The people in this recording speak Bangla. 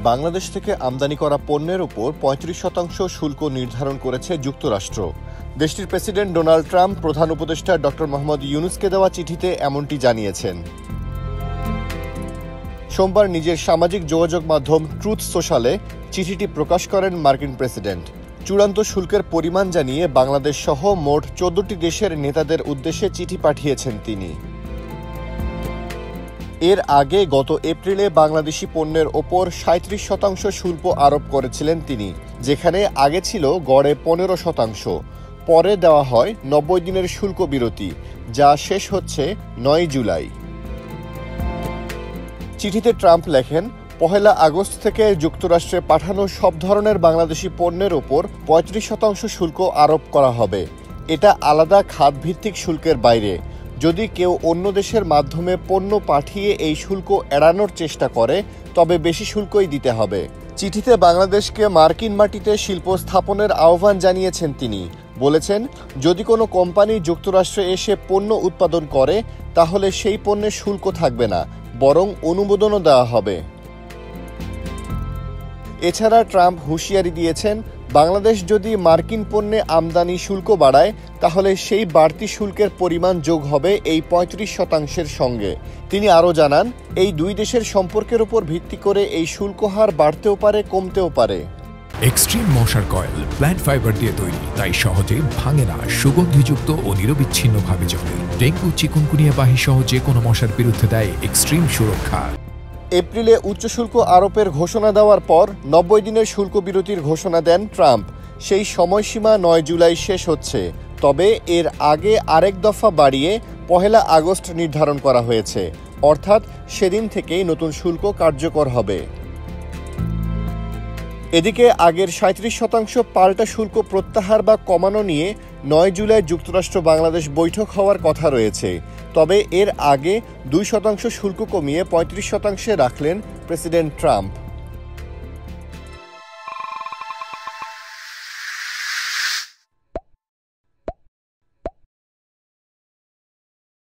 বাংলাদেশ থেকে আমদানি করা পণ্যের উপর ৩৫% শুল্ক নির্ধারণ করেছে যুক্তরাষ্ট্র। দেশটির প্রেসিডেন্ট ডোনাল্ড ট্রাম্প প্রধান উপদেষ্টা ডক্টর মোহাম্মদ ইউনূসকে দেওয়া চিঠিতে এমনটি জানিয়েছেন। সোমবার নিজের সামাজিক যোগাযোগ মাধ্যম ট্রুথ সোশ্যালে চিঠিটি প্রকাশ করেন মার্কিন প্রেসিডেন্ট। চূড়ান্ত শুল্কের পরিমাণ জানিয়ে বাংলাদেশ সহ মোট ১৪টি দেশের নেতাদের উদ্দেশ্যে চিঠি পাঠিয়েছেন তিনি। এর আগে গত এপ্রিলে বাংলাদেশি পণ্যের ওপর ৩৭% শুল্ক আরোপ করেছিলেন তিনি, যেখানে আগে ছিল গড়ে ১৫%। পরে দেওয়া হয় ৯০ দিনের শুল্ক বিরতি, যা শেষ হচ্ছে ৯ জুলাই। চিঠিতে ট্রাম্প লেখেন, ১ আগস্ট থেকে যুক্তরাষ্ট্রে পাঠানো সব ধরনের বাংলাদেশি পণ্যের ওপর ৩৫% শুল্ক আরোপ করা হবে। এটা আলাদা খাতভিত্তিক শুল্কের বাইরে। যদি কেউ অন্য দেশের মাধ্যমে পণ্য পাঠিয়ে এই শুল্ক এড়ানোর চেষ্টা করে, তবে বেশি শুল্কই দিতে হবে। চিঠিতে বাংলাদেশকে মার্কিন মাটিতে শিল্প স্থাপনের আহ্বান জানিয়েছেন তিনি। বলেছেন, যদি কোনো কোম্পানি যুক্তরাষ্ট্রে এসে পণ্য উৎপাদন করে, তাহলে সেই পণ্যে শুল্ক থাকবে না, বরং অনুমোদনও দেওয়া হবে। এছাড়া ট্রাম্প হুঁশিয়ারি দিয়েছেন, বাংলাদেশ যদি মার্কিন পণ্যে আমদানি শুল্ক বাড়ায়, তাহলে সেই বাড়তি শুল্কের পরিমাণ যোগ হবে এই ৩৫%-এর সঙ্গে। তিনি আরও জানান, এই দুই দেশের সম্পর্কের উপর ভিত্তি করে এই শুল্ক হার বাড়তেও পারে, কমতেও পারে। এক্সট্রিম মশার কয়েল প্ল্যান্ট ফাইবার দিয়ে তৈরি, তাই সহজে ভাঙে না, সুগন্ধিযুক্ত ও নিরবিচ্ছিন্নভাবে জ্বলে। ডেঙ্গু, চিকুনগুনিয়া বাহি সহ যে কোনো মশার বিরুদ্ধে দেয় এক্সট্রিম সুরক্ষা। এপ্রিলে উচ্চ শুল্ক আরোপের ঘোষণা দেওয়ার পর ৯০ দিনের শুল্ক বিরতির ঘোষণা দেন ট্রাম্প। সেই সময়সীমা ৯ জুলাই শেষ হচ্ছে। তবে এর আগে আরেক দফা বাড়িয়ে ১ আগস্ট নির্ধারণ করা হয়েছে, অর্থাৎ সেদিন থেকেই নতুন শুল্ক কার্যকর হবে। এদিকে আগের ৩৭% পাল্টা শুল্ক প্রত্যাহার বা কমানো নিয়ে ৯ জুলাই যুক্তরাষ্ট্র বাংলাদেশ বৈঠক হওয়ার কথা রয়েছে। তবে এর আগে ২% শুল্ক কমিয়ে ৩৫%-এ রাখলেন প্রেসিডেন্ট ট্রাম্প।